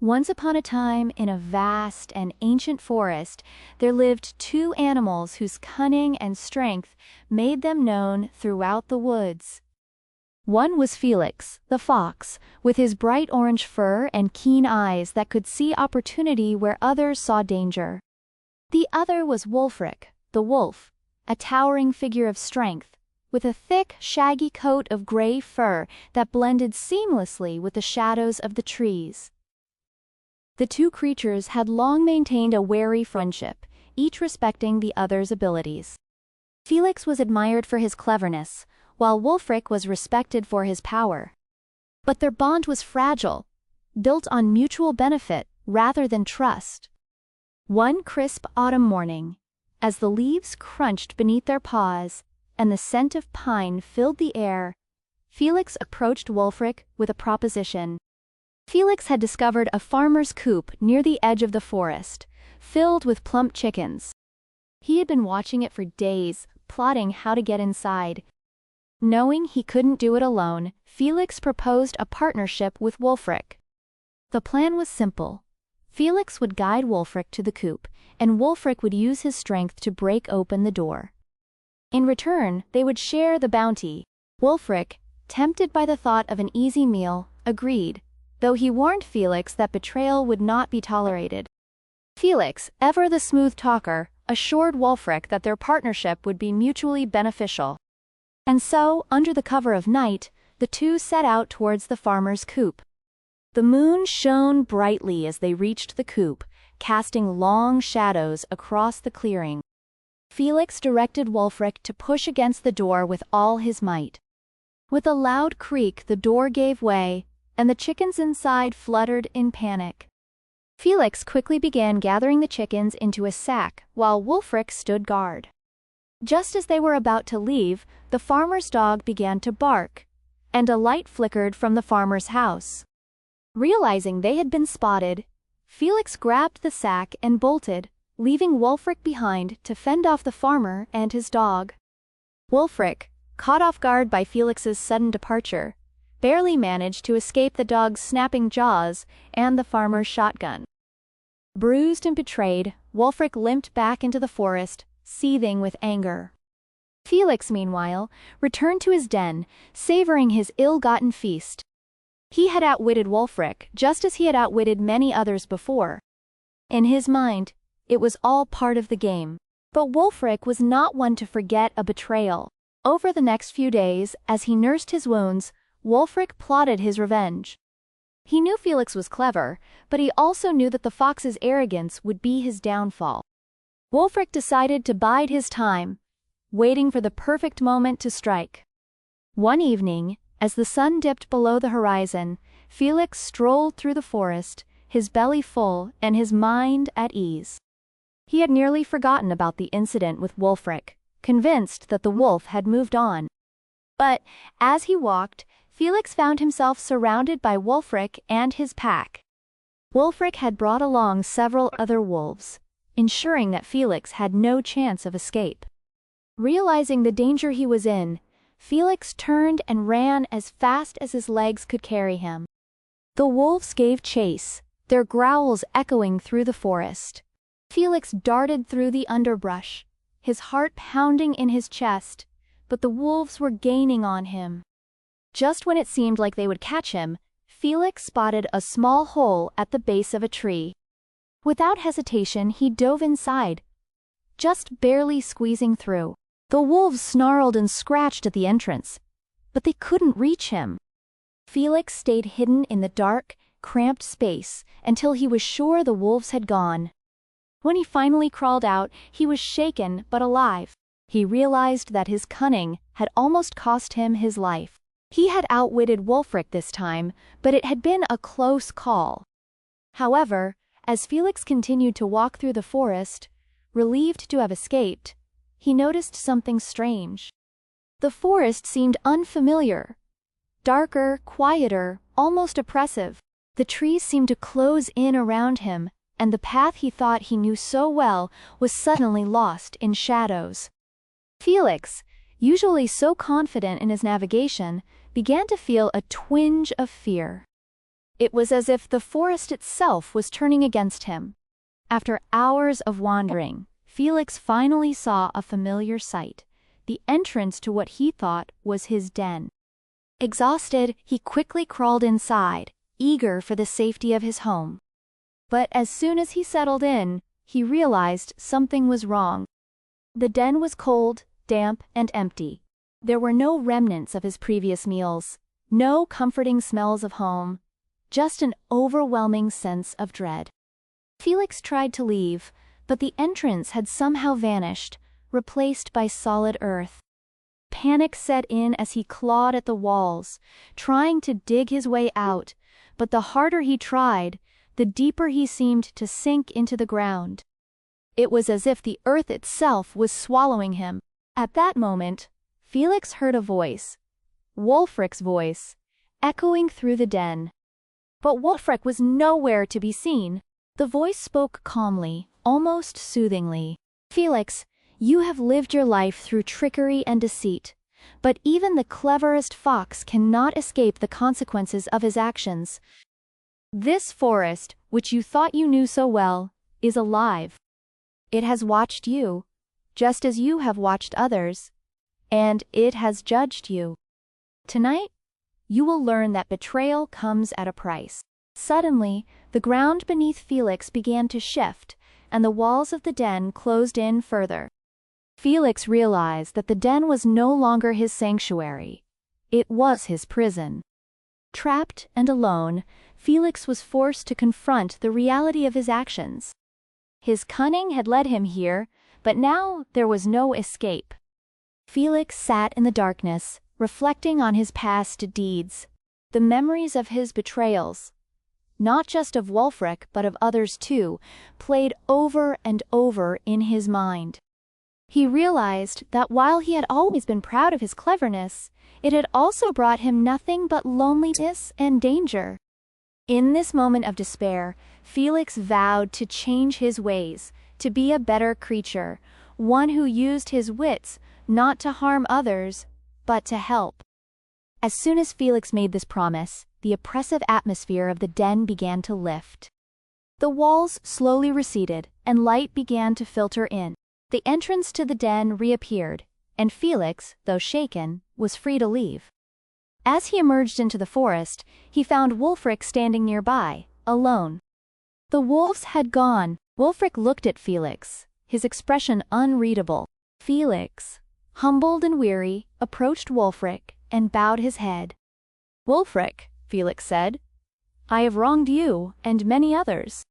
Once upon a time, in a vast and ancient forest, there lived two animals whose cunning and strength made them known throughout the woods. One was Felix, the fox, with his bright orange fur and keen eyes that could see opportunity where others saw danger. The other was Wulfric, the wolf, a towering figure of strength, with a thick, shaggy coat of gray fur that blended seamlessly with the shadows of the trees. The two creatures had long maintained a wary friendship, each respecting the other's abilities. Felix was admired for his cleverness, while Wulfric was respected for his power. But their bond was fragile, built on mutual benefit rather than trust. One crisp autumn morning, as the leaves crunched beneath their paws and the scent of pine filled the air, Felix approached Wulfric with a proposition. Felix had discovered a farmer's coop near the edge of the forest, filled with plump chickens. He had been watching it for days, plotting how to get inside. Knowing he couldn't do it alone, Felix proposed a partnership with Wulfric. The plan was simple. Felix would guide Wulfric to the coop, and Wulfric would use his strength to break open the door. In return, they would share the bounty. Wulfric, tempted by the thought of an easy meal, agreed, though he warned Felix that betrayal would not be tolerated. Felix, ever the smooth talker, assured Wulfric that their partnership would be mutually beneficial. And so, under the cover of night, the two set out towards the farmer's coop. The moon shone brightly as they reached the coop, casting long shadows across the clearing. Felix directed Wulfric to push against the door with all his might. With a loud creak, the door gave way, and the chickens inside fluttered in panic. Felix quickly began gathering the chickens into a sack, while Wulfric stood guard. Just as they were about to leave, the farmer's dog began to bark, and a light flickered from the farmer's house. Realizing they had been spotted, Felix grabbed the sack and bolted, leaving Wulfric behind to fend off the farmer and his dog. Wulfric, caught off guard by Felix's sudden departure, barely managed to escape the dog's snapping jaws and the farmer's shotgun. Bruised and betrayed, Wulfric limped back into the forest, seething with anger. Felix, meanwhile, returned to his den, savoring his ill-gotten feast. He had outwitted Wulfric, just as he had outwitted many others before. In his mind, it was all part of the game. But Wulfric was not one to forget a betrayal. Over the next few days, as he nursed his wounds, Wulfric plotted his revenge. He knew Felix was clever, but he also knew that the fox's arrogance would be his downfall. Wulfric decided to bide his time, waiting for the perfect moment to strike. One evening, as the sun dipped below the horizon, Felix strolled through the forest, his belly full and his mind at ease. He had nearly forgotten about the incident with Wulfric, convinced that the wolf had moved on. But, as he walked, Felix found himself surrounded by Wulfric and his pack. Wulfric had brought along several other wolves, ensuring that Felix had no chance of escape. Realizing the danger he was in, Felix turned and ran as fast as his legs could carry him. The wolves gave chase, their growls echoing through the forest. Felix darted through the underbrush, his heart pounding in his chest, but the wolves were gaining on him. Just when it seemed like they would catch him, Felix spotted a small hole at the base of a tree. Without hesitation, he dove inside, just barely squeezing through. The wolves snarled and scratched at the entrance, but they couldn't reach him. Felix stayed hidden in the dark, cramped space until he was sure the wolves had gone. When he finally crawled out, he was shaken but alive. He realized that his cunning had almost cost him his life. He had outwitted Wulfric this time, but it had been a close call. However, as Felix continued to walk through the forest, relieved to have escaped, he noticed something strange. The forest seemed unfamiliar. Darker, quieter, almost oppressive. The trees seemed to close in around him, and the path he thought he knew so well was suddenly lost in shadows. Felix, usually so confident in his navigation, began to feel a twinge of fear. It was as if the forest itself was turning against him. After hours of wandering, Felix finally saw a familiar sight, the entrance to what he thought was his den. Exhausted, he quickly crawled inside, eager for the safety of his home. But as soon as he settled in, he realized something was wrong. The den was cold, damp, and empty. There were no remnants of his previous meals, no comforting smells of home, just an overwhelming sense of dread. Felix tried to leave, but the entrance had somehow vanished, replaced by solid earth. Panic set in as he clawed at the walls, trying to dig his way out, but the harder he tried, the deeper he seemed to sink into the ground. It was as if the earth itself was swallowing him. At that moment, Felix heard a voice, Wulfric's voice, echoing through the den. But Wulfric was nowhere to be seen. The voice spoke calmly, almost soothingly. Felix, you have lived your life through trickery and deceit, but even the cleverest fox cannot escape the consequences of his actions. This forest, which you thought you knew so well, is alive. It has watched you, just as you have watched others, and it has judged you. Tonight, you will learn that betrayal comes at a price. Suddenly, the ground beneath Felix began to shift, and the walls of the den closed in further. Felix realized that the den was no longer his sanctuary. It was his prison. Trapped and alone, Felix was forced to confront the reality of his actions. His cunning had led him here, but now there was no escape. Felix sat in the darkness, reflecting on his past deeds, the memories of his betrayals, not just of Wulfric but of others too, played over and over in his mind. He realized that while he had always been proud of his cleverness, it had also brought him nothing but loneliness and danger. In this moment of despair, Felix vowed to change his ways, to be a better creature, one who used his wits not to harm others, but to help. As soon as Felix made this promise, the oppressive atmosphere of the den began to lift. The walls slowly receded, and light began to filter in. The entrance to the den reappeared, and Felix, though shaken, was free to leave. As he emerged into the forest, he found Wulfric standing nearby, alone. The wolves had gone. Wulfric looked at Felix, his expression unreadable. Felix, humbled and weary, approached Wulfric and bowed his head. "Wulfric," Felix said, "I have wronged you and many others.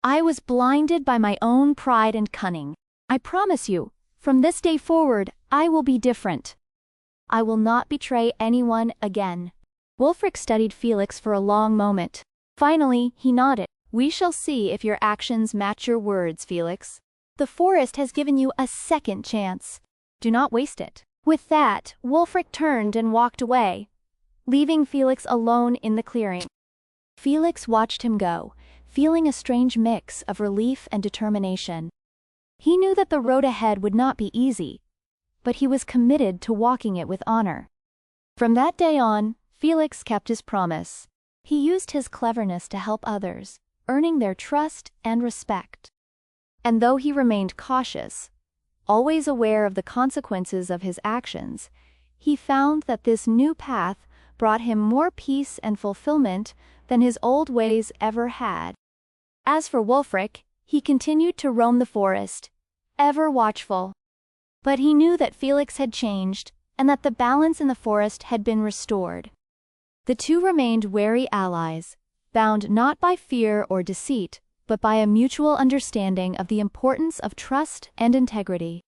I was blinded by my own pride and cunning. I promise you, from this day forward, I will be different. I will not betray anyone again." Wulfric studied Felix for a long moment. Finally, he nodded. "We shall see if your actions match your words, Felix. The forest has given you a second chance. Do not waste it." With that, Wulfric turned and walked away, leaving Felix alone in the clearing. Felix watched him go, feeling a strange mix of relief and determination. He knew that the road ahead would not be easy, but he was committed to walking it with honor. From that day on, Felix kept his promise. He used his cleverness to help others, earning their trust and respect. And though he remained cautious, always aware of the consequences of his actions, he found that this new path brought him more peace and fulfillment than his old ways ever had. As for Wulfric, he continued to roam the forest, ever watchful. But he knew that Felix had changed, and that the balance in the forest had been restored. The two remained wary allies, bound not by fear or deceit, but by a mutual understanding of the importance of trust and integrity.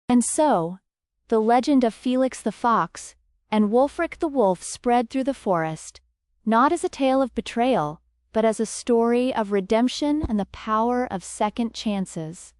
And so, the legend of Felix the Fox and Wulfric the Wolf spread through the forest, not as a tale of betrayal, but as a story of redemption and the power of second chances.